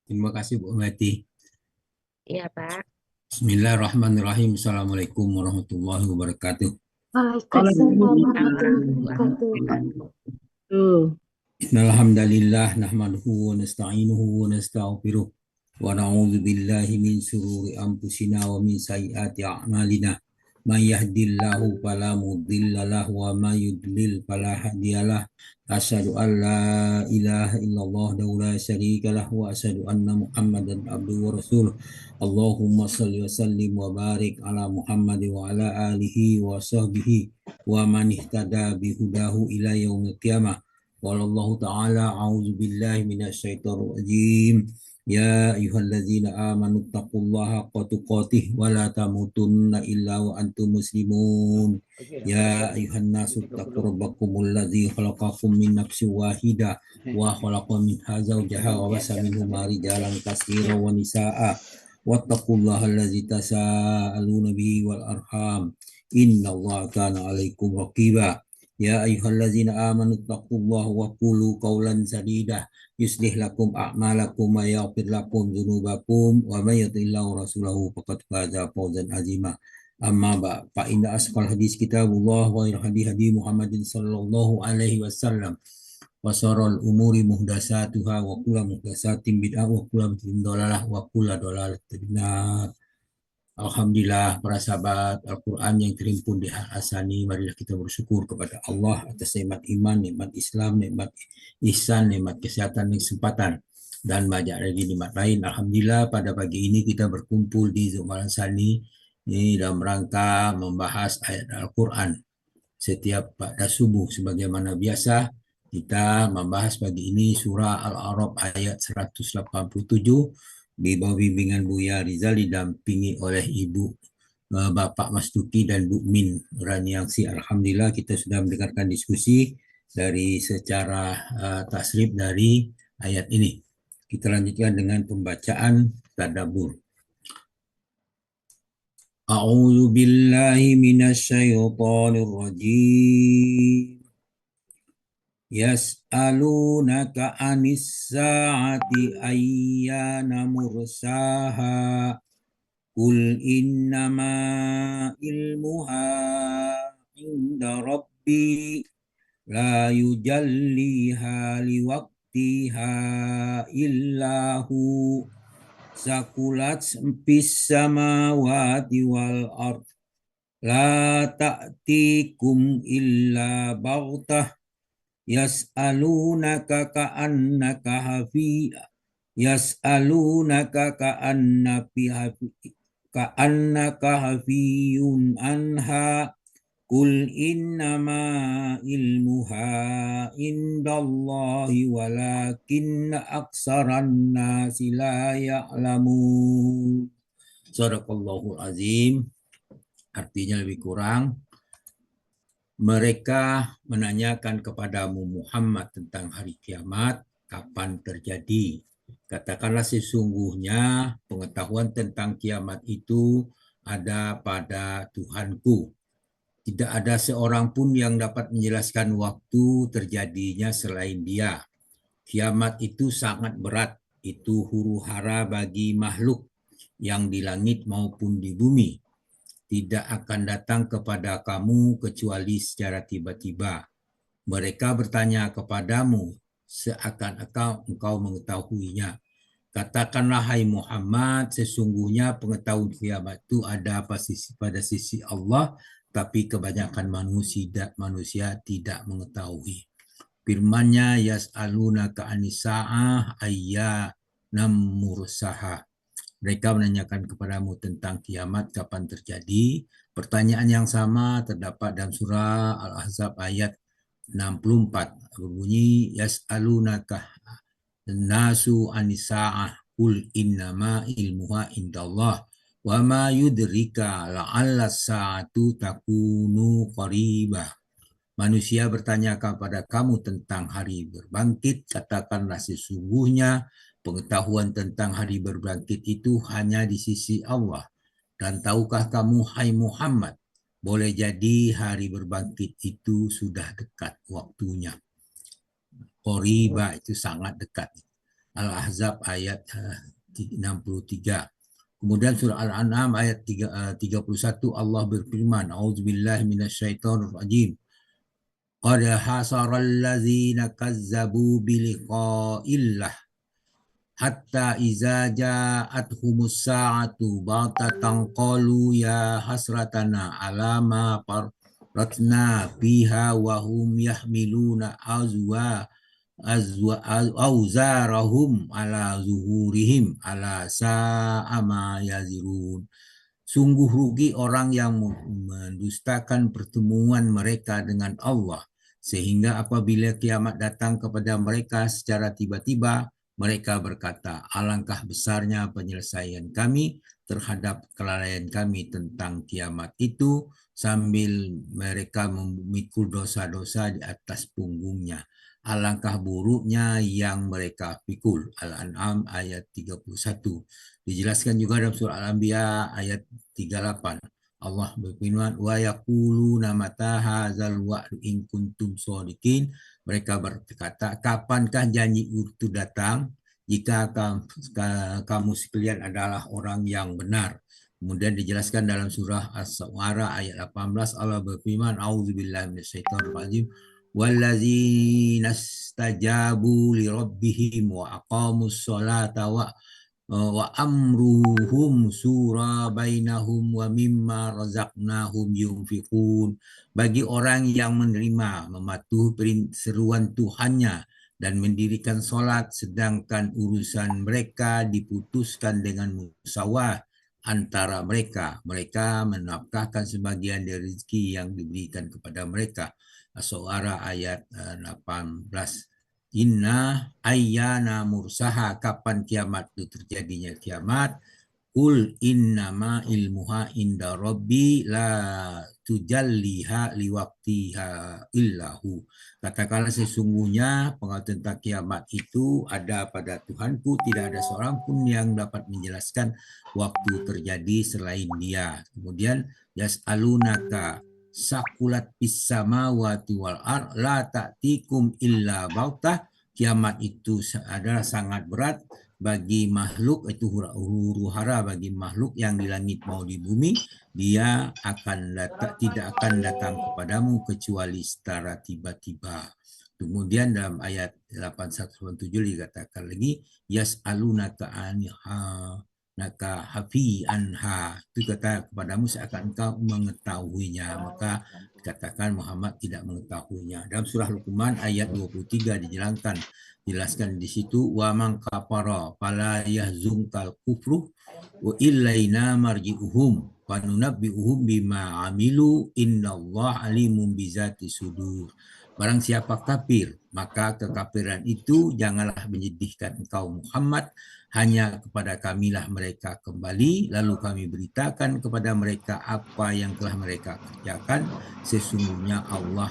Terima kasih Bu Meti. Iya, Pak. Bismillahirrahmanirrahim. Assalamualaikum warahmatullahi wabarakatuh. Waalaikumsalam Assalamualaikum warahmatullahi warahmatullahi wabarakatuh. wabarakatuh. Innalhamdalillah nahmaduhu wa nasta'inuhu wa nasta'ufiruh wa na'udzu billahi min sururi anfusina wa min sayyiati a'malina. Man yahdillahu fala mudilla lahu wa may yudlil fala hadiyalah. Asyhadu an la ilaha illallah wa la syarika lah wa asyhadu anna Muhammadan abduhu wa rasuluh. Allahumma shalli wa sallim wa barik ala Muhammad wa ala alihi wa sahbihi wa man ihtada bihudahu ila yaumil qiyamah. Wallahu ta'ala a'udzu billahi minasyaitonir rajim. Ya ayyuhalladzina amanu taqullaha haqqa tuqatih wa la tamutunna illa wa antum muslimun. Ya ayyuhan nasu taqu rabbakumul ladzi khalaqakum min nafsin wahidah wa khalaqa minha zawjaha wa basa minhuma rijalan katsiran wa nisaa'a. Wattaqullaha alladzi tasaaluna bihi wal arham. Innallaha kana 'alaikum raqiba. Ya ayyuhallazina amanu taqullaha wa qulu qawlan sadida yuslih lakum a'malakum wa yaghfir lakum dzunubakum wa may yuti'illahu rasulahu faqad faza fawzan azima. Amma fa inna asqal hadis kitabullah wa khairal hadi Muhammadin sallallahu alaihi wasallam wa syarrul umuri muhdatsatuha wa kullu muhdatsatin bid'ah wa kullu bid'atin dhalalah wa kullu dhalalatin finnar. Alhamdulillah para sahabat Al-Quran yang terhimpun di Al-Asani, marilah kita bersyukur kepada Allah atas nikmat iman, nikmat Islam, nikmat ihsan, nikmat kesehatan, dan kesempatan, dan banyak lagi nikmat lain. Alhamdulillah pada pagi ini kita berkumpul di Zoom Al-Asani ini dalam rangka membahas ayat Al-Quran. Setiap pada subuh sebagaimana biasa kita membahas pagi ini surah Al-A'raf ayat 187 di bawah bimbingan Buya Rizal didampingi oleh Ibu Bapak Mas Tuki dan Bu Min Raniangsi. Alhamdulillah kita sudah mendengarkan diskusi dari secara tasrif dari ayat ini. Kita lanjutkan dengan pembacaan tadabbur. A'udzu billahi minasyaitonir rajim. Yas'alunaka 'anis sa'ati ayyana mursaha qul innama ilmuha 'inda rabbi la yujalliha liwaqtiha illahu sakulat fis samawati wal ard la ta'tikum illa baghtah yas'alunaka ka'annaka hafi yas'alunaka ka'annaka hafiyun anha qul innama ilmuha indallahi walakinna aksaran nasi la ya'lamun. Shadaqallahul azim. Artinya lebih kurang, mereka menanyakan kepadamu Muhammad tentang hari kiamat, kapan terjadi. Katakanlah sesungguhnya pengetahuan tentang kiamat itu ada pada Tuhanku. Tidak ada seorang pun yang dapat menjelaskan waktu terjadinya selain Dia. Kiamat itu sangat berat, itu huru-hara bagi makhluk yang di langit maupun di bumi. Tidak akan datang kepada kamu kecuali secara tiba-tiba. Mereka bertanya kepadamu seakan-akan engkau mengetahuinya. Katakanlah, hai Muhammad, sesungguhnya pengetahuan kiamat itu ada pada sisi Allah, tapi kebanyakan manusia tidak mengetahui. Firman-Nya, yas'alunaka anis-sa'ah ayyana mursaha. Mereka menanyakan kepadamu tentang kiamat kapan terjadi. Pertanyaan yang sama terdapat dalam surah Al-Ahzab ayat 64. Berbunyi, yas'alunaka nasu anisa'ah qul innama ilmuha indallah wa ma yudrika la'alla sa'atu takunu qaribah. Manusia bertanya kepada kamu tentang hari berbangkit, katakanlah sesungguhnya pengetahuan tentang hari berbangkit itu hanya di sisi Allah. Dan tahukah kamu, hai Muhammad, boleh jadi hari berbangkit itu sudah dekat waktunya. Qoriba itu sangat dekat. Al-Ahzab ayat 63. Kemudian surah Al-An'am ayat 31 Allah berfirman, A'udzubillahi minasyaitonirrajim. Qad hasaral ladzina kazzabu biliqa'illah hatta iza ja'athumus sa'atu baghtatan qalu ya hasratana ala ma farratna fiha wa hum yahmiluna auzarahum ala zuhurihim ala sa'a ma yazirun. Sungguh rugi orang yang mendustakan pertemuan mereka dengan Allah, sehingga apabila kiamat datang kepada mereka secara tiba-tiba, mereka berkata, alangkah besarnya penyelesaian kami terhadap kelalaian kami tentang kiamat itu, sambil mereka memikul dosa-dosa di atas punggungnya. Alangkah buruknya yang mereka pikul. Al-An'am ayat 31. Dijelaskan juga dalam surah Al-Anbiya ayat 38. Allah berfirman, wa yaquluna mata hadzal wa'du in kuntum shodiqin. Mereka berkata, kapankah janji itu datang jika kamu sekalian adalah orang yang benar. Kemudian dijelaskan dalam surah As-Sa'ara ayat 18, Allah berfirman, a'udzubillahi minasyaitonirrajim, wallazina istajabu li rabbihim wa aqamus sholata wa amruhum sura bainahum wa mimma razaqnahum yunfiqun. Bagi orang yang menerima, mematuhi seruan Tuhannya dan mendirikan solat, sedangkan urusan mereka diputuskan dengan musyawarah antara mereka. Mereka menafkahkan sebagian dari rezeki yang diberikan kepada mereka. As-Sa'ara ayat 18. Inna ayyana mursaha, kapan kiamat itu terjadinya kiamat. Qul innama ilmuha inda rabbi la tujalliha liwaqtiha illahu. Katakanlah sesungguhnya pengetahuan tentang kiamat itu ada pada Tuhanku, tidak ada seorang pun yang dapat menjelaskan waktu terjadi selain Dia. Kemudian yas'alunaka sakulat fis samawati wal ard la ta'tikum illa bautah. Kiamat itu adalah sangat berat bagi makhluk, itu huru-hara bagi makhluk yang di langit mau di bumi, dia tidak akan datang kepadamu kecuali secara tiba-tiba. Kemudian dalam ayat 81-87 dikatakan lagi, yas'alunaka anha naka hafi anha, itu kata kepadamu seakan engkau mengetahuinya, maka dikatakan Muhammad tidak mengetahuinya. Dalam surah Luqman ayat 23 dijelaskan di situ, wa man kafara fala yahzunkal kufru wa ilaina marji'uhum wa nunabbi'uhum bima amilu innallaha alimun bizati sudur. Barang siapa kafir, maka kekafiran itu janganlah menyedihkan engkau Muhammad, hanya kepada kamilah mereka kembali, lalu kami beritakan kepada mereka apa yang telah mereka kerjakan. Sesungguhnya Allah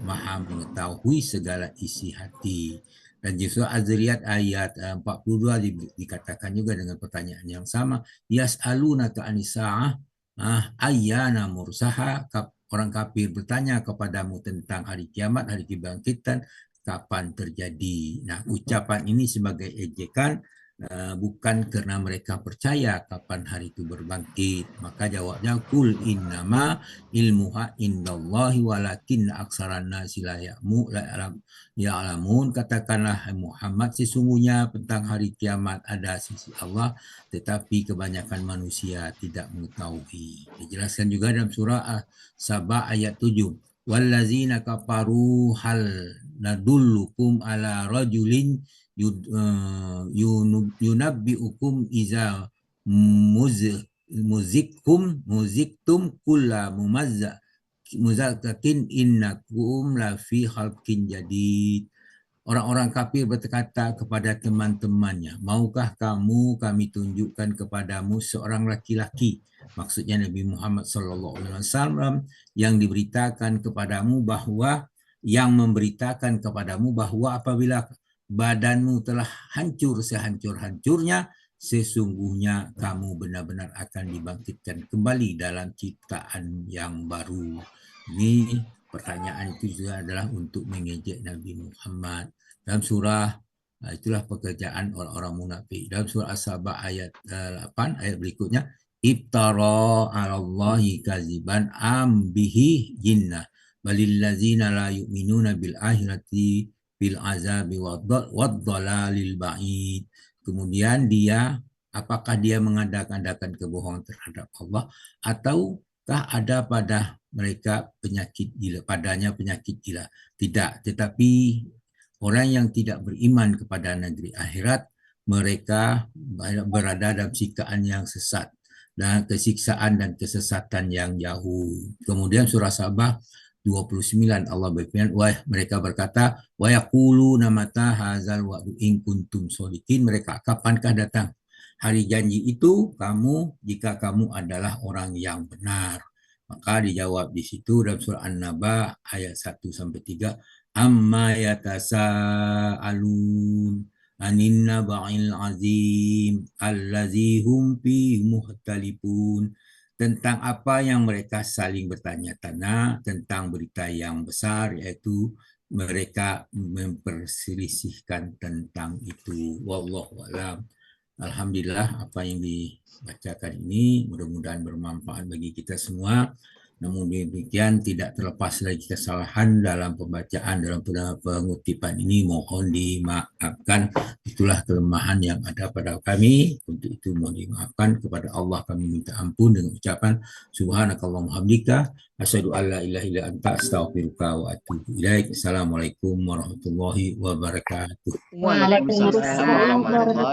maha mengetahui segala isi hati. Dan justru Az-Zariyat ayat 42 dikatakan juga dengan pertanyaan yang sama. Yas'alunaka anisa'ah ayyana mursaha. Orang kafir bertanya kepadamu tentang hari kiamat, hari kebangkitan, kapan terjadi. Nah, ucapan ini sebagai ejekan, bukan karena mereka percaya kapan hari itu berbangkit. Maka jawabnya, kul innama ilmuha indallahi walakin aksaran nasi la ya'lamun. Katakanlah Muhammad, sesungguhnya tentang hari kiamat ada sisi Allah, tetapi kebanyakan manusia tidak mengetahui. Dijelaskan juga dalam surah Sabah ayat 7. Wallazina kafaru hal nadullukum ala rajulin yunabbi'ukum iza muziktum kulla muzakkatin innakum lafi khalqin jadid. Orang-orang kafir berkata kepada teman-temannya, maukah kami tunjukkan kepadamu seorang laki-laki, maksudnya Nabi Muhammad SAW, yang diberitakan kepadamu bahwa, yang memberitakan kepadamu bahwa apabila badanmu telah hancur sehancur-hancurnya, sesungguhnya kamu benar-benar akan dibangkitkan kembali dalam ciptaan yang baru. Ini pertanyaan itu juga adalah untuk mengejek Nabi Muhammad. Dalam surah Itulah pekerjaan orang-orang munafik. Dalam surah As-Saba ayat 8, ayat berikutnya, iftara 'alallahi kaziban am bihi jinnah balil ladzina la yu'minuna bil akhirati bil azabi waddalalil ba'id. Kemudian apakah dia mengadakan kebohongan terhadap Allah, ataukah ada pada mereka padanya penyakit gila? Tidak, tetapi orang yang tidak beriman kepada negeri akhirat, mereka berada dalam siksaan yang sesat dan kesiksaan dan kesesatan yang jauh. Kemudian surah Sabah 29 Allah berfirman, mereka berkata, wa yaquluna mata hadzal wa'du in kuntum shodiqin. Mereka, kapankah datang hari janji itu jika kamu adalah orang yang benar? Maka dijawab di situ dalam surah An-Naba ayat 1 sampai 3, amma yatasaalun anin naba'il azim allazi hum fi muhtalifun. Tentang apa yang mereka saling bertanya-tanya tentang berita yang besar, yaitu mereka memperselisihkan tentang itu. Wallahu a'lam. Alhamdulillah, apa yang dibacakan ini mudah-mudahan bermanfaat bagi kita semua. Namun demikian, tidak terlepas lagi kesalahan dalam pembacaan, dalam pengutipan ini, mohon dimaafkan. Itulah kelemahan yang ada pada kami. Untuk itu mohon dimaafkan. Kepada Allah kami minta ampun dengan ucapan subhanakallahumma hamdika asyhadu an la ilaha illa anta astaghfiruka wa atubu ilaik. Assalamualaikum warahmatullahi wabarakatuh. Waalaikumsalam warahmatullahi